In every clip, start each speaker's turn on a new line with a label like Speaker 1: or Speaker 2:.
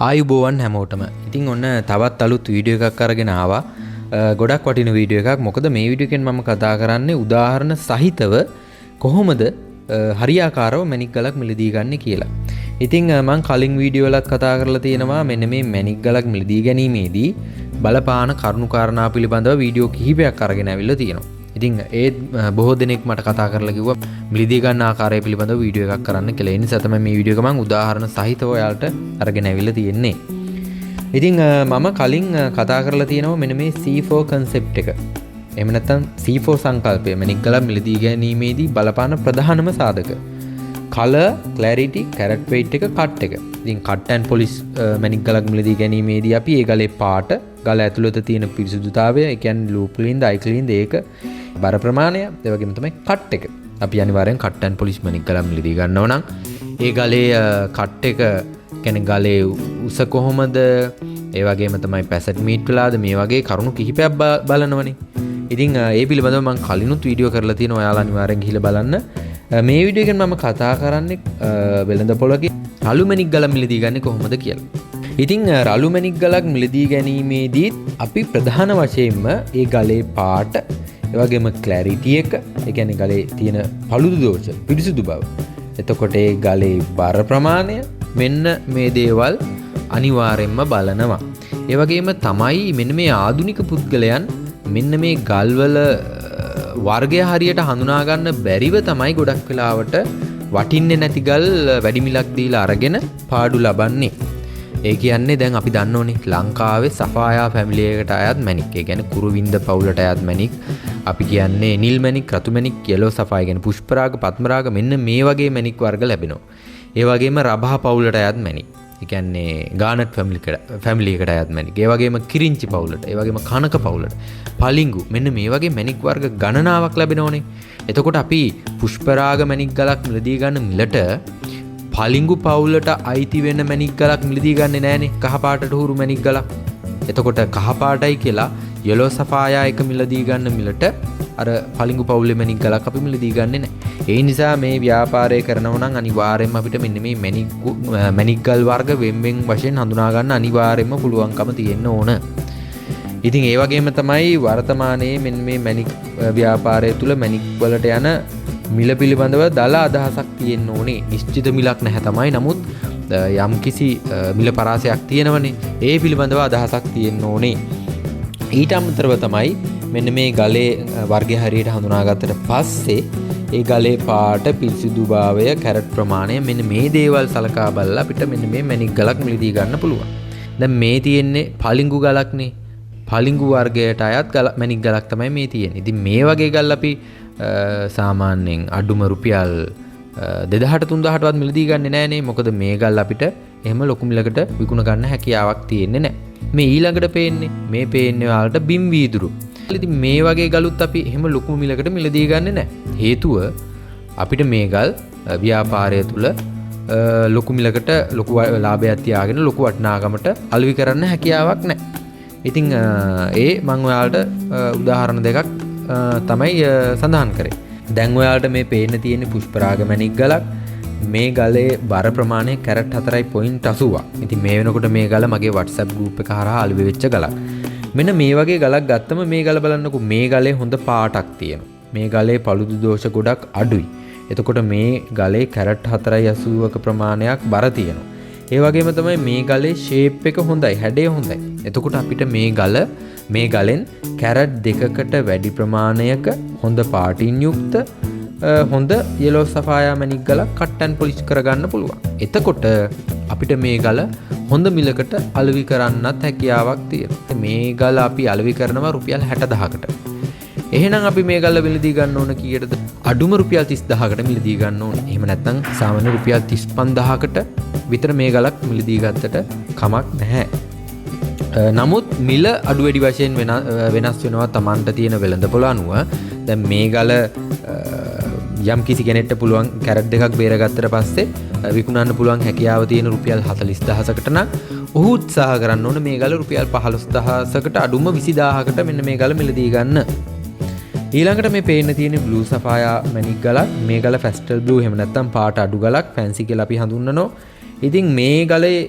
Speaker 1: ආයුබෝවන් හැමෝටම. ඉතින් ඔන්න තවත් අලුත් වීඩියෝ එකක් අරගෙන ආවා. ගොඩක් වටින වීඩියෝ එකක්. මොකද මේ වීඩියෝ එකෙන් මම කතා කරන්නේ උදාහරණ සහිතව කොහොමද හරියාකාරව මැණික් ගලක් මිලදී ගන්න කියලා. ඉතින් මම කලින් වීඩියෝ වලත් කතා කරලා තියෙනවා මෙන්න මේ මැණික් ගලක් මිලදී ගැනීමේදී බලපාන කරුණු කාරණා පිළිබඳව වීඩියෝ කිහිපයක් අරගෙන ඇවිල්ලා තියෙනවා. ඉතින් ඒ බොහෝ දෙනෙක් මට කතා කරලා කිව්වා මිලදී ගන්න ආකාරය පිළිබඳව වීඩියෝ එකක් කරන්න කියලා. ඒ නිසා තමයි මේ වීඩියෝ එක මම උදාහරණ සහිතව ඔයාලට අරගෙන ඇවිල්ලා තියෙන්නේ. ඉතින් මම කලින් කතා කරලා තියෙනවා මෙන්න මේ C4 concept එක. එහෙම නැත්නම් C4 සංකල්පය මැණික් ගලක් මිලදී ගැනීමේදී බලපාන ප්‍රධානම සාධක. color, clarity, carat weight එක, cut එක. ඉතින් cut and polish මැණික් ගලක් මිලදී ගැනීමේදී අපි ඒ ගලේ පාට, ගල ඇතුළත තියෙන පිරිසුදුතාවය, ඒ කියන්නේ loop clean, eye clean ඒක, බර ප්‍රමාණය, ඒ වගේම තමයි cut එක. අපි අනිවාර්යෙන් cut and polish මැණික් ගලක් මිලදී ගන්නව නම් ඒ ගලේ cut එක කියන්නේ ගලේ උස කොහොමද, ඒ වගේම තමයි පැසට් මීට් වෙලාද, මේ වගේ කරුණු කිහිපයක් බලනවනේ. ඉතින් ඒ පිළිබඳව මම කලිනුත් වීඩියෝ කරලා තියෙනවා. ඔයාලා අනිවාර්යෙන් ගිහිල්ලා බලන්න. මේ වීඩියෝ එකෙන් මම කතා කරන්නේ වෙළඳ පොලකේ රළු මැණික් ගලක් මිලදී ගන්නේ කොහොමද කියලා. ඉතින් රළු මැණික් ගලක් මිලදී ගැනීමේදී අපි ප්‍රධාන වශයෙන්ම ඒ ගලේ පාට, ඒ වගේම ක්ලැරිටි එක, ඒ කියන්නේ ගලේ තියෙන පළුදු දෝෂ, පිරිසුදු බව. එතකොට ඒ ගලේ බර ප්‍රමාණය, මෙන්න මේ දේවල් අනිවාර්යෙන්ම බලනවා. ඒ වගේම තමයි මෙන්න මේ ආධුනික පුද්ගලයන් මෙන්න මේ ගල්වල වර්ගය හරියට හඳුනා ගන්න බැරිව තමයි ගොඩක් වෙලාවට වටින්නේ නැති ගල් වැඩි මිලක් දීලා අරගෙන පාඩු ලබන්නේ. ඒ කියන්නේ දැන් අපි දන්නෝනේ ලංකාවේ සෆායා ෆැමිලි එකට අයත් මැණික්. ඒ කියන්නේ කුරුවින්ද පවුලට අයත් මැණික්. අපි කියන්නේ නිල් මැණික්, රතු මැණික්, yellow සෆාය කියන්නේ පුෂ්පරාග, පත්මරාග, මෙන්න මේ වගේ මැණික් වර්ග ලැබෙනවා. ඒ වගේම රබහ පවුලට අයත් මැණික්. ඒ කියන්නේ ගානට් ෆැමිලි එකට අයත් මැණික්. ඒ වගේම කිරිංචි පවුලට, ඒ වගේම කනක පවුලට, පලිංගු, මෙන්න මේ වගේ මැණික් වර්ග ගණනාවක් ලැබෙනෝනේ. එතකොට අපි පුෂ්පරාග මැණික් ගලක් මිලදී ගන්න මිලට පලිංගු පවුලට අයිති වෙන මැණික් ගලක් මිලදී ගන්නේ නැහනේ. කහ පාටට හුරු මැණික් ගලක්. එතකොට කහ පාටයි කියලා yellow සෆායා එක මිලදී ගන්න මිලට අර පලිංගු පවුලේ මැණික් ගලක් අපි මිලදී ගන්නේ නැහැ. ඒ නිසා මේ ව්‍යාපාරය කරනවා නම් අනිවාර්යයෙන්ම අපිට මෙන්න මේ මැණික් ගල් වර්ග වෙන් වශයෙන් හඳුනා ගන්න අනිවාර්යයෙන්ම පුළුවන්කම තියෙන්න ඕන. ඉතින් ඒ වගේම තමයි වර්තමානයේ මෙන්න මේ මැණික් ව්‍යාපාරය තුල මැණික් වලට යන මිල පිළිබඳව දල අදහසක් තියෙන්න ඕනේ. නිශ්චිත මිලක් නැහැ තමයි. නමුත් යම්කිසි මිල පරාසයක් තියෙනවනේ. ඒ පිළිබඳව අදහසක් තියෙන්න ඕනේ. ඊට අමතරව තමයි මෙන්න මේ ගලේ වර්ගය හරියට හඳුනාගත්තට පස්සේ ඒ ගලේ පාට, පිරිසිදුභාවය, කැරට් ප්‍රමාණය, මෙන්න මේ දේවල් සලකා බලලා අපිට මෙන්න මේ මැණික් ගලක් මිලදී ගන්න පුළුවන්. දැන් මේ තියෙන්නේ පලිංගු ගලක්නේ. පලිංගු වර්ගයට අයත් මැණික් ගලක් තමයි මේ තියෙන්නේ. ඉතින් මේ වගේ ගල් අපි සාමාන්‍යයෙන් අඩුම රුපියල් 2000-3000ටවත් මිලදී ගන්නේ නැහනේ. මොකද මේ ගල් අපිට එහෙම ලොකු මිලකට විකුණ ගන්න හැකියාවක් තියෙන්නේ නැහැ. මේ ඊළඟට පේන්නේ ඔයාලට බිම් වීදුරු. ඉතින් මේ වගේ ගලුත් අපි එහෙම ලොකු මිලකට මිලදී ගන්නේ නැහැ. හේතුව අපිට මේ ගල් ව්‍යාපාරය තුල ලොකු මිලකට ලොකු ලාභයක් තියාගෙන ලොකු වටිනාකමට අලෙවි කරන්න හැකියාවක් නැහැ. ඉතින් ඒ මම ඔයාලට උදාහරණ දෙකක් තමයි සඳහන් කරේ. දැන් ඔයාලට මේ පේන්න තියෙන පුෂ්පරාග මැණික් ගලක්. මේ ගලේ බර ප්‍රමාණය කැරට් 4.80ක්. ඉතින් මේ වෙනකොට මේ ගල මගේ WhatsApp group එක හරහා අලෙවි වෙච්ච ගලක්. මෙන්න මේ වගේ ගලක් ගත්තම මේ ගල බලන්නකෝ. මේ ගලේ හොඳ පාටක් තියෙනවා. මේ ගලේ පළුදු දෝෂ ගොඩක් අඩුයි. එතකොට මේ ගලේ කැරට් 4.80ක ප්‍රමාණයක් බර තියෙනවා. ඒ වගේම තමයි මේ ගලේ ෂේප් එක හොඳයි, හැඩය හොඳයි. එතකොට අපිට මේ ගලෙන් කැරට් දෙකකට වැඩි ප්‍රමාණයක හොඳ පාටින් යුක්ත හොඳ yellow සෆායා මැණික් ගලක් cut and polish කරගන්න පුළුවන්. එතකොට අපිට මේ ගල හොඳ මිලකට අලෙවි කරන්නත් හැකියාවක් තියෙනවා. මේ ගල අපි අලෙවි කරනවා රුපියල් 60000කට. එහෙනම් අපි මේ ගල මිලදී ගන්න ඕන කීයටද? අඩුම රුපියල් 30000කට මිලදී ගන්න ඕනේ. එහෙම නැත්නම් සාමාන්‍ය රුපියල් 35000කට විතර මේ ගලක් මිලදී ගත්තට කමක් නැහැ. නමුත් මිල අඩු වැඩි වශයෙන් වෙනස් වෙනවා Tamanට තියෙන වෙළඳපොළ අනුව. දැන් මේ ගල යම් කිසි කෙනෙක්ට පුළුවන් කැරට් දෙකක් බේරගත්තට පස්සේ විකුණන්න පුළුවන් හැකියාව තියෙන රුපියල් 40000කට නම් ඔහු උත්සාහ කරන්න ඕන මේ ගල රුපියල් 15000කට අඩුම 20000කට මෙන්න මේ ගල මිලදී ගන්න. ඊළඟට මේ පේන්න තියෙන බ්ලූ සෆායා මැණික් ගලක්. මේ ගල ෆැස්ටල් බ්ලූ එහෙම නැත්නම් පාට අඩු ගලක්, ෆැන්සි කියලා අපි හඳුන්වනවා. ඉතින් මේ ගලේ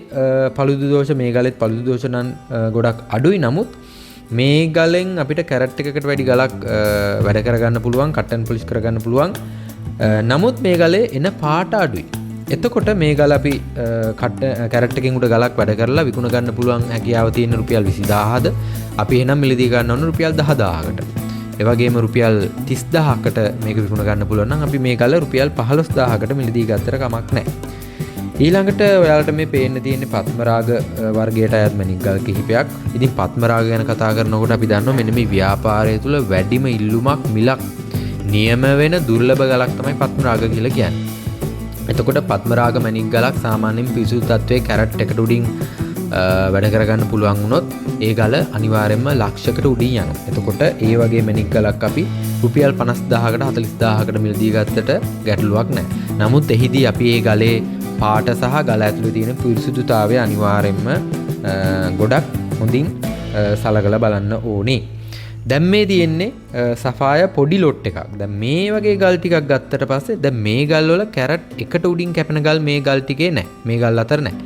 Speaker 1: පළුදු දෝෂ මේ ගලෙත් පළුදු දෝෂ නම් ගොඩක් අඩුයි. නමුත් මේ ගලෙන් අපිට කැරට් එකකට වැඩි ගලක් වැඩ කරගන්න පුළුවන්, කට් ඇන්ඩ් පොලිෂ් කරගන්න පුළුවන්. නමුත් මේ ගලේ එන පාට අඩුයි. එතකොට මේ ගල අපි කැරට් එකකින් උඩ ගලක් වැඩ කරලා විකුණ ගන්න පුළුවන් හැකියාව තියෙන රුපියල් 20000ද අපි එහෙනම් මිලදී ගන්න ඕන රුපියල් 10000කට. ඒ වගේම රුපියල් 30000කට මේක විකුණ ගන්න පුළුවන් නම් අපි මේ ගල රුපියල් 15000කට මිලදී ගත්තට කමක් නැහැ. ඊළඟට ඔයාලට මේ පේන්න තියෙන්නේ පත්මරාග වර්ගයට අයත් මැණික් ගල් කිහිපයක්. ඉතින් පත්මරාග ගැන කතා කරනකොට අපි දන්නවා මෙන්න මේ ව්‍යාපාරය තුළ වැඩිම ඉල්ලුමක් මිලක් නියම වෙන දුර්ලභ ගලක් තමයි පත්මරාග කියලා කියන්නේ. එතකොට පත්මරාග මැණික් ගලක් සාමාන්‍යයෙන් පිරිසුදු තත්වයේ කැරට් එකට උඩින් වැඩ කරගන්න පුළුවන් වුණොත් ඒ ගල අනිවාර්යයෙන්ම ලක්ෂයකට උඩින් යනවා. එතකොට ඒ වගේ මැණික් ගලක් අපි රුපියල් 50000කට 40000කට මිලදී ගත්තට ගැටලුවක් නැහැ. නමුත් එහිදී අපි ඒ ගලේ පාට සහ ගල ඇතුළේ තියෙන පිරිසුදුතාවය අනිවාර්යයෙන්ම ගොඩක් හොඳින් සලකලා බලන්න ඕනේ. දැන් මේ තියෙන්නේ සෆාය පොඩි ලොට් එකක්. දැන් මේ වගේ ගල් ටිකක් ගත්තට පස්සේ දැන් මේ ගල් වල කැරට් එකට උඩින් කැපෙන ගල් මේ ගල් ටිකේ නැහැ. මේ ගල් අතර නැහැ.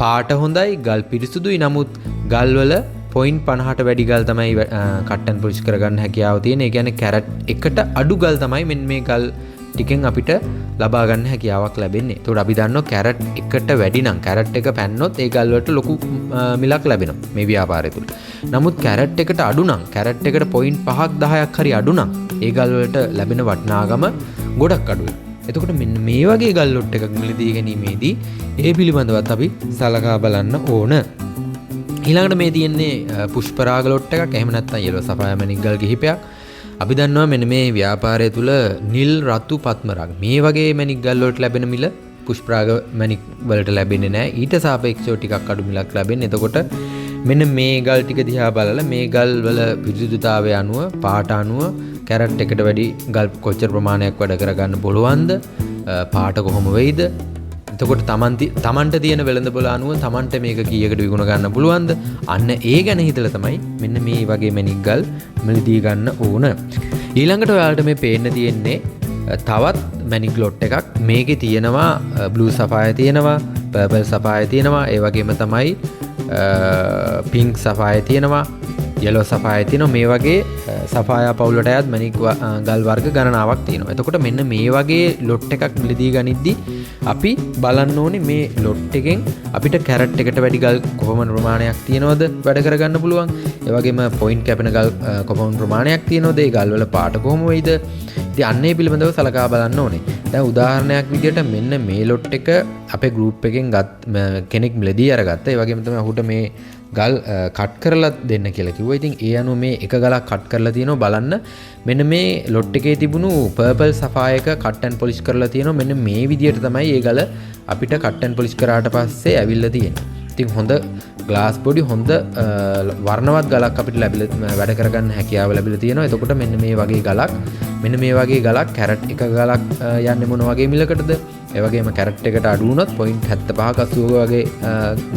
Speaker 1: පාට හොඳයි, ගල් පිරිසුදුයි. නමුත් ගල් වල 0.50ට වැඩි ගල් තමයි කට් ඇන්ඩ් පොලිෂ් කරගන්න හැකියාව තියෙන. ඒ කියන්නේ කැරට් එකට අඩු ගල් තමයි මෙන්න මේ ගල් ටිකෙන් අපිට ලබා ගන්න හැකියාවක් ලැබෙන්නේ. ඒකට අපි දන්නවා කැරට් එකට වැඩි නම් කැරට් එක පැන්නොත් ඒ ගල් වලට ලොකු මිලක් ලැබෙනවා මේ ව්‍යාපාරය තුල. නමුත් කැරට් එකට අඩු නම් කැරට් එකට 0.5ක් 10ක් හරි අඩු නම් ඒ ගල් වලට ලැබෙන වටිනාකම ගොඩක් අඩුයි. එතකොට මෙන්න මේ වගේ ගල් ලොට් එකක් මිලදී ගැනීමේදී ඒ පිළිබඳවත් අපි සලකා බලන්න ඕන. ඊළඟට මේ තියෙන්නේ පුෂ්පරාග ලොට් එකක්. එහෙම නැත්නම් යෙලෝ සෆාය මැණික් ගල් කිහිපයක්. අපි දන්නවා මෙන්න මේ ව්‍යාපාරය තුල නිල් රතු පත්මරාග මේ වගේ මැණික් ගල් වලට ලැබෙන මිල පුෂ්පරාග මැණික් වලට ලැබෙන්නේ නැහැ. ඊට සාපේක්ෂව ටිකක් අඩු මිලක් ලැබෙන්නේ. එතකොට මෙන්න මේ ගල් ටික දිහා බලලා මේ ගල් වල පිරිසුදුතාවය අනුව පාට අනුව කැරට් එකට වැඩි ගල් කොච්චර ප්‍රමාණයක් වැඩ කරගන්න පුළුවන්ද? පාට කොහොම වෙයිද? එතකොට තමන්ට තියෙන වෙළඳපොළ අනුව තමන්ට මේක කීයකට විකුණ ගන්න පුළුවන්ද? අන්න ඒ ගැන හිතලා තමයි මෙන්න මේ වගේ මැණික් ගල් මිලදී ගන්න ඕන. ඊළඟට ඔයාලට මේ පේන්න තියෙන්නේ තවත් මැණික් ලොට් එකක්. මේකේ තියෙනවා බ්ලූ සෆාය තියෙනවා, පර්පල් සෆාය තියෙනවා, ඒ වගේම තමයි පින්ක් සෆාය තියෙනවා, යෙලෝ සෆාය තියෙනවා. මේ වගේ සෆායා පවුලට අයත් මැණික් ගල් වර්ග ගණනාවක් තියෙනවා. එතකොට මෙන්න මේ වගේ ලොට් එකක් මිලදී ගනිද්දි අපි බලන්න ඕනේ මේ ලොට් එකෙන් අපිට කැරට් එකට වැඩි ගල් කොපමණ ප්‍රමාණයක් තියෙනවද වැඩ කරගන්න පුළුවන්. ඒ වගේම පොයින්ට් කැපෙන ගල් කොපමණ ප්‍රමාණයක් තියෙනවද? ඒ ගල් වල පාට කොහොම වෙයිද? ඉතින් අන්න ඒ පිළිබඳව සලකා බලන්න ඕනේ. දැන් උදාහරණයක් විදිහට මෙන්න මේ ලොට් එක අපේ ගෲප් එකෙන් කෙනෙක් මිලදී අරගත්තා. ඒ වගේම තමයි ඔහුට මේ ගල් කට් කරලා දෙන්න කියලා කිව්වා. ඉතින් ඒ අනුව මේ එක ගලක් කට් කරලා තියෙනවා බලන්න. මෙන්න මේ ලොට් එකේ තිබුණු පර්පල් සෆායක කට් ඇන්ඩ් පොලිෂ් කරලා තියෙනවා. මෙන්න මේ විදිහට තමයි ඒ ගල අපිට කට් ඇන්ඩ් පොලිෂ් කරාට පස්සේ ඇවිල්ලා තියෙන්නේ. ඉතින් හොඳ ග්ලාස් බොඩි හොඳ වර්ණවත් ගලක් අපිට ලැබිලා වැඩ කරගන්න හැකියාව ලැබිලා තියෙනවා. එතකොට මෙන්න මේ වගේ ගලක් කැරට් එක ගලක් යන්නේ මොන වගේ මිලකටද? ඒ වගේම කැරට් එකට අඩු වුණොත් 75ක 80ක වගේ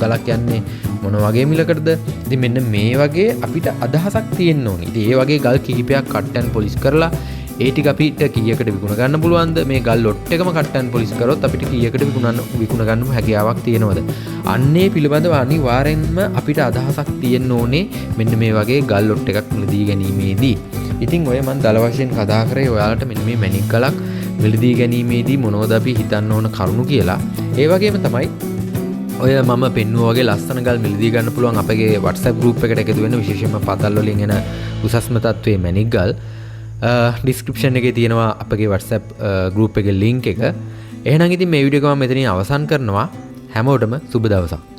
Speaker 1: ගලක් යන්නේ මොන වගේ මිලකටද? ඉතින් මෙන්න මේ වගේ අපිට අදහසක් තියෙන්න ඕනේ. ඉතින් ඒ වගේ ගල් කිහිපයක් කට් ඇන්ඩ් පොලිෂ් කරලා ඒ ටික අපිට කීයකට විකුණ ගන්න පුළුවන්ද? මේ ගල් ලොට් එකම කට් ඇන්ඩ් පොලිෂ් කරොත් අපිට කීයකට විකුණ ගන්න හැකියාවක් තියෙනවද? අන්නේ පිළිබඳව අනිවාර්යෙන්ම අපිට අදහසක් තියෙන්න ඕනේ මෙන්න මේ වගේ ගල් ලොට් එකක් මිලදී ගැනීමේදී. ඉතින් ඔය මම දල වශයෙන් කතා කරේ ඔයාලට මෙන්න මේ මැණික් ගලක් මිලදී ගැනීමේදී මොනවද අපි හිතන්න ඕන කරුණු කියලා. ඒ වගේම තමයි ඔය මම පෙන්නුවා වගේ ලස්සන ගල් මිලදී ගන්න පුළුවන් අපගේ WhatsApp group එකට එකතු වෙන්න, විශේෂයෙන්ම පතල් වලින් එන උසස්ම තත්වයේ මැණික් ගල් ඩිස්ක්‍රිප්ෂන් එකේ තියෙනවා අපගේ WhatsApp group එකේ link එක. එහෙනම් ඉතින් මේ වීඩියෝ එක මම මෙතනින් අවසන් කරනවා. හැමෝටම සුබ දවසක්.